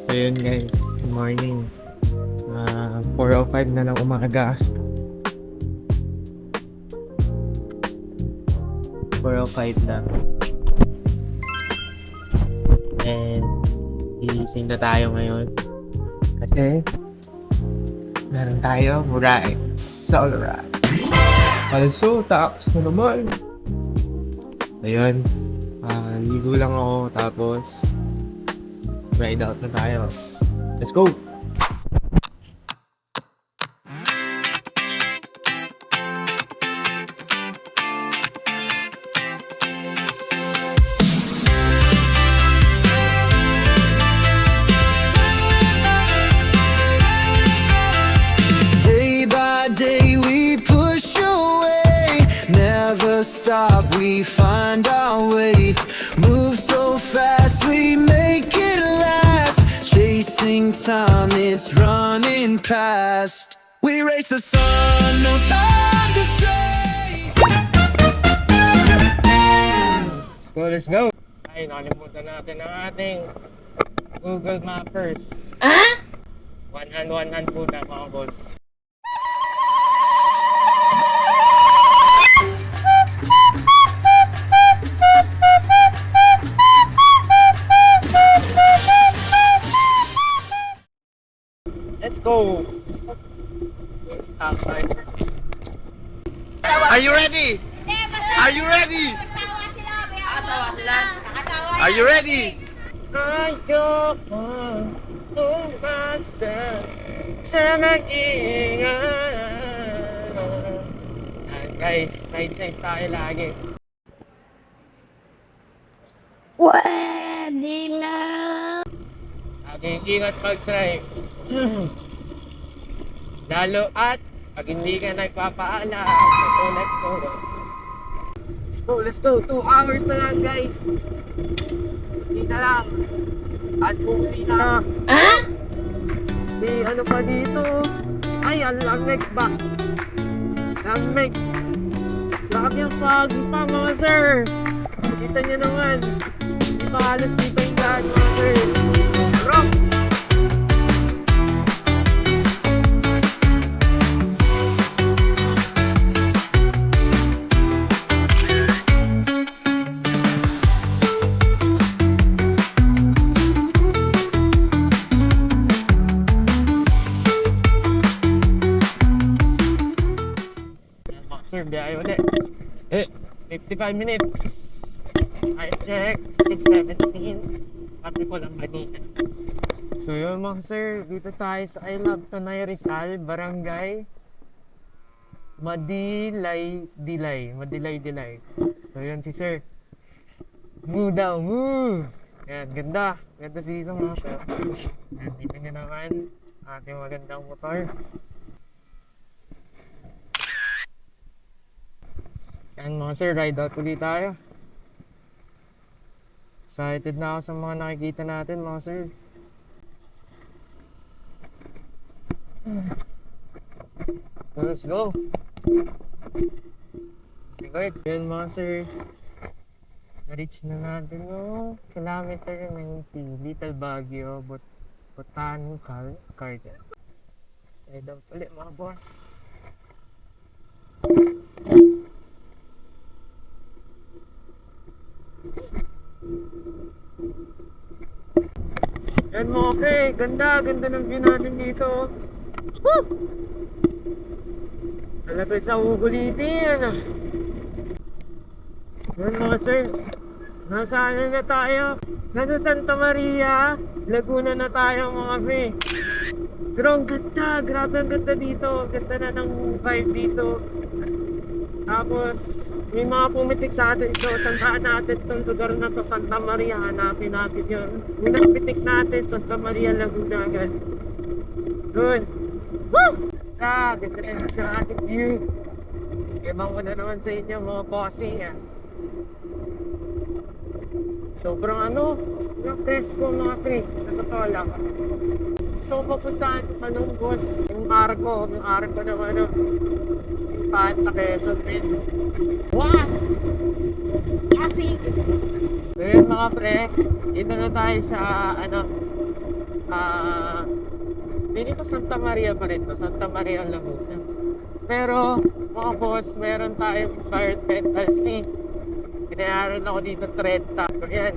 Ayun guys, good morning. 4:05 na ng umaga. 4:05 na. And gigising na tayo ngayon. Kasi meron tayo ride. Solo ride. Also, tax na naman. Ayun. Ligo lang ako tapos ride out na tayo. Let's go! Day by day we push away, never stop, we find our way. Move so fast, we make it last. Chasing time, it's running past. We race the sun, no time to stray. Let's go! Ay, nakalimutan natin ang ating Google Mappers. One hand po na mga boss. Let's go! Are you ready? Are you ready? Are you ready? Ayoko tumasa sa mag-iingat. Guys, right side tayo lagi. Pwede na. Laging ingat pag-drive. Lalo at pag hindi ka nagpapaalam, katulad ko. Let's go. 2 hours na lang guys. Hindi na lang. At uuwi na. May ano pa dito? Ay, ang lamig ba? Lamig. Grabe yung foggy pa mga sir. Kita nyo naman. Hindi pa halos kita yung lahat mga sir. Rock! Sir, biyahe ulit. 55 minutes. I check, 6:17. Pati ko lang kanina. So yun mga sir, dito tayo sa I Love Tanay Rizal, Barangay Madilay. So yun si sir. Move daw, move! Yan, ganda. Ganda dito mga sir. Yan, dito nyo naman ating magandang motor. Yan mga sir, ride out ulit tayo. Excited na ako sa mga nakikita natin mga sir. So let's go. Okay, yan mga sir. Na-reach na natin yung kilometer 90, Little Baguio, Botanical Garden. Ride out ulit mga boss. Yan mga pre, ganda ng view natin dito. Woo! Talaga sa uulitin. Yan mga sir, nasa ano na tayo? Nasa Santa Maria, Laguna na tayo mga pre. Pero ang ganda, grabe ang ganda dito. Ganda na ng vibe dito. Tapos, may mga pumitik sa atin. So, tandaan natin itong lugar na to, Santa Maria. Hanapin natin yun. Unang pitik natin, Santa Maria, Laguna agad. Good. Woo! Ganda rin ng ating view. Ibang ko na naman sa inyo, mga bossing. Sobrang sobrang presko mga pre. Sa totoo lang. So, papuntahan boss, yung arko ng Panta Quezon din. Was! Pasig! So yun mga pre, dito na tayo sa Pili ko Santa Maria pa rin to. Santa Maria Laguna. Pero, mga boss, meron tayong card rental fee. Binayaran ako dito 30. So, yan.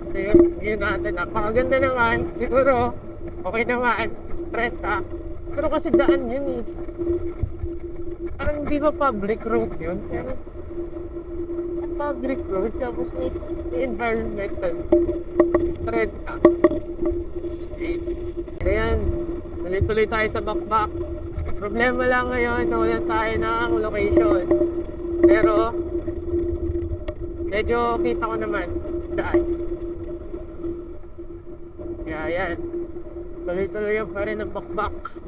Ito yung view natin. Napakaganda naman. Siguro, okay naman. Is 30. Pero kasi daan yun eh. Parang hindi ba public road yun? Pero, public road. Tapos may environmental. 30. It's crazy. Ayan. Tuloy-tuloy tayo sa bakbak. Problema lang ngayon, nawalan tayo ng location. Pero, medyo kita ko naman daan. Kaya yan. Tuloy-tuloy pa rin ang bakbak.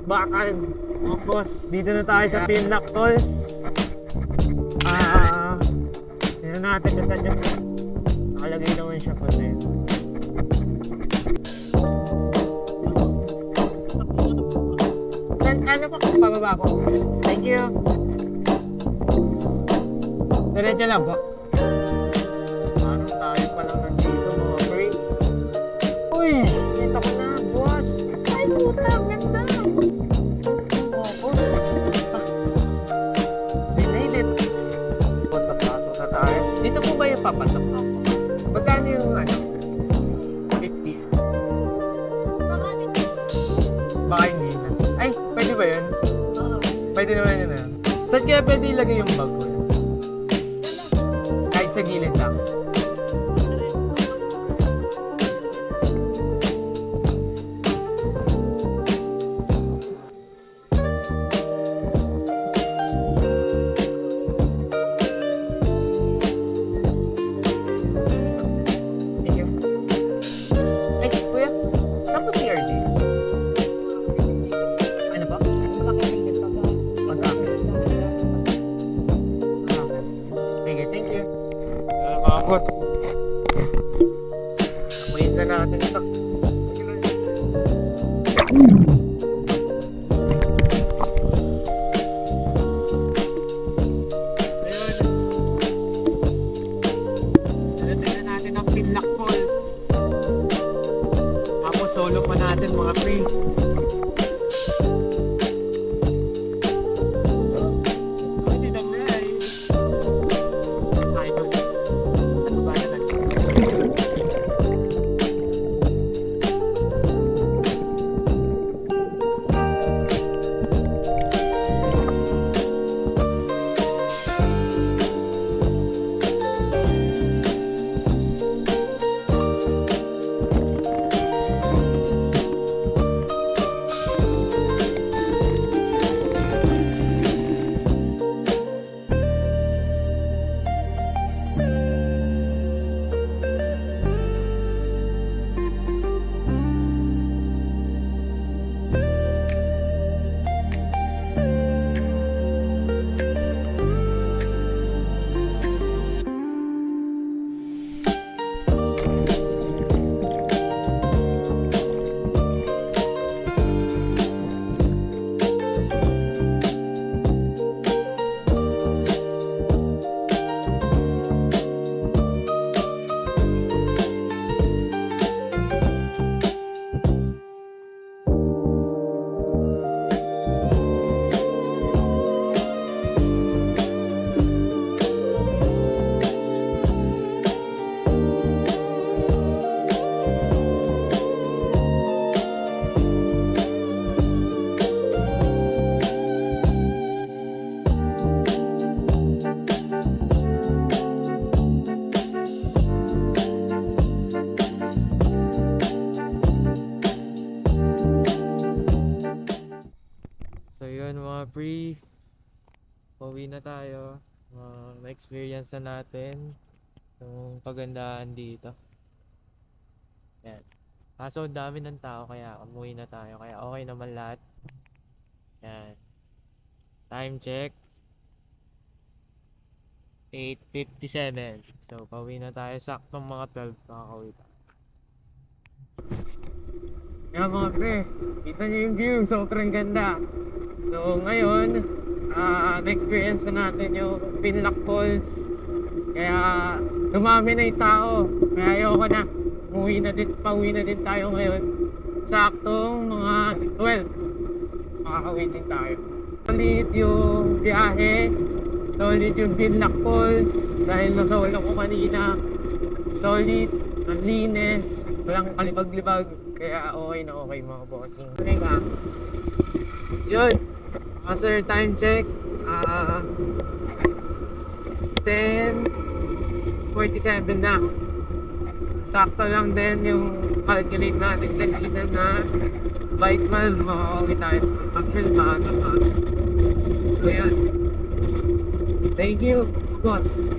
Bakan. Mga boss, dito na tayo sa Pinlock Falls. Tignan natin kung saan yung nakalagay naman siya po sa'yo. Ano po? Pababa po. Thank you. Diretso lang po. Parang tayo pa lang nandito mga pre. Uy! Dito ko na, boss. Ay, puta. Ganda. Oh, boss. We made it. Boss, papasok na tayo. Dito po ba yung papasok? Magkano yung ano? 50. Baka hindi na. Ay, pwede ba yun? Pwede naman yun na. Saan kaya pwede ilagay yung bag ko? Kahit sa gilid lang. Thank you. Ay, kuya, saan po CRD? Ano ba? Pag-amin. Okay, thank you. Nakakot. Wait na natin ito. Ayun. Tingnan natin ang Pinlock Falls. Tapos solo pa natin mga pre. So yun mga pre, pauwi na tayo. Na-experience na natin yung kagandahan dito. Yan. Kaso ang dami ng tao kaya umuwi na tayo. Kaya okay naman lahat. Yan. Time check. 8:57. So pauwi na tayo. Saktong mga 12 nakakauwi tayo. Yan mga pre, kita nyo yung view. Sobrang ganda. So ngayon, na-experience na natin yung Pinlock Falls. Kaya dumami na yung tao. Kaya ayoko na. Pauwi na din tayo ngayon. saktong mga 12. Makakawin din tayo. Solid yung biyahe. Solid yung Binlac Falls. Dahil nasolo ko kanina. Solid. Ang linis. Walang kalibag-libag. Kaya okay na okay mga bossing. Teka. Yun. Sir, time check. 10:47 na. Sakto lang din yung calculate natin kanina na by 12 makakauwi tayo sa actual maaga pa. So yan. Thank you, boss.